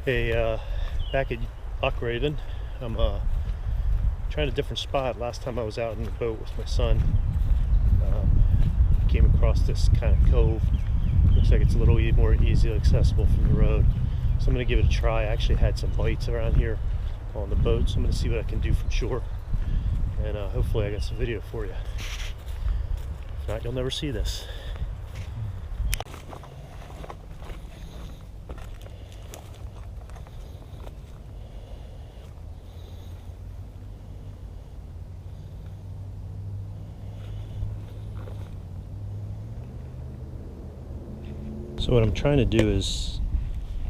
Hey, back at Loch. I'm trying a different spot. Last time I was out in the boat with my son, came across this kind of cove. Looks like it's a little more easily accessible from the road, so I'm going to give it a try. I actually had some bites around here on the boat, so I'm going to see what I can do from shore, and hopefully I got some video for you. If not, you'll never see this. So what I'm trying to do is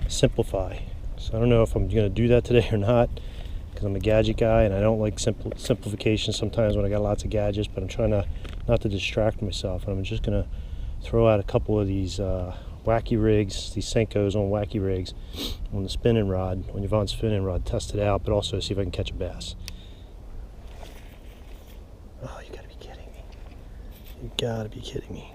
simplify. So I don't know if I'm going to do that today or not, because I'm a gadget guy and I don't like simplification sometimes when I got lots of gadgets, but I'm trying not to distract myself. And I'm just going to throw out a couple of these wacky rigs, these Syncos on wacky rigs on the spinning rod, on Yvonne's spinning rod, test it out, but also see if I can catch a bass. Oh, you gotta be kidding me. You gotta be kidding me.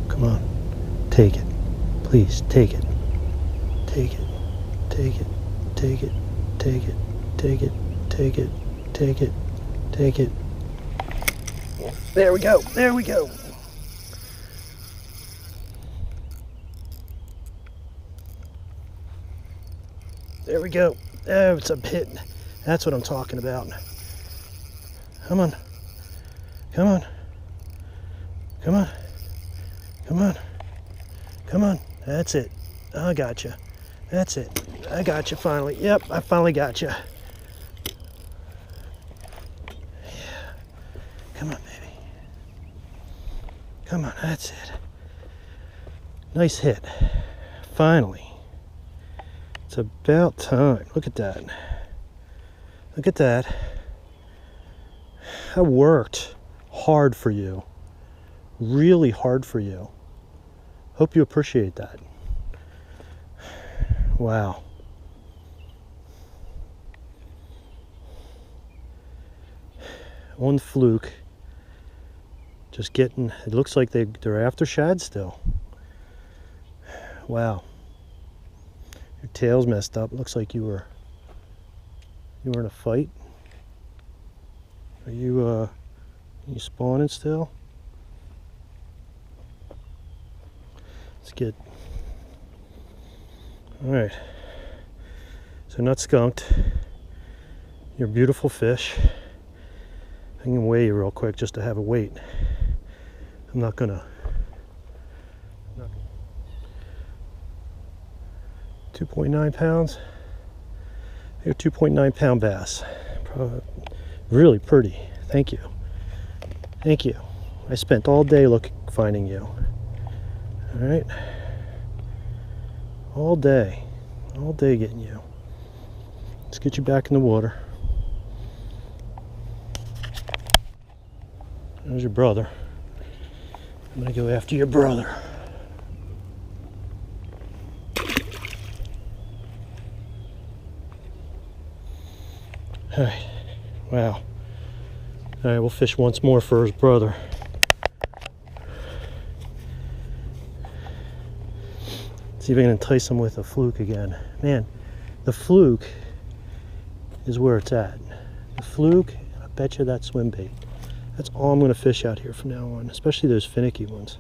Come on, take it. Please, take it. Take it. Take it. Take it. Take it. Take it. Take it. Take it. Take it. There we go. There we go. There we go. Oh, it's a hit. That's what I'm talking about. Come on. Come on. Come on. Come on. Come on. That's it. I got you. That's it. I got you finally. Yep, I finally got you. Yeah. Come on, baby. Come on. That's it. Nice hit. Finally. It's about time. Look at that. Look at that. I worked hard for you. Really hard for you. Hope you appreciate that. Wow. One fluke. Just getting, it looks like they're after shad still. Wow. Your tail's messed up. Looks like you were in a fight. Are you spawning still? Let's get, all right, so not skunked. You're a beautiful fish. I can weigh you real quick just to have a weight. I'm not gonna, 2.9 pounds. You're a 2.9 pound bass. Really pretty. Thank you. Thank you. I spent all day finding you. All right, all day getting you. Let's get you back in the water. There's your brother. I'm gonna go after your brother. All right, wow. All right, we'll fish once more for his brother. See if I can entice him with a fluke again. Man, the fluke is where it's at. The fluke, I bet you that swim bait. That's all I'm going to fish out here from now on, especially those finicky ones.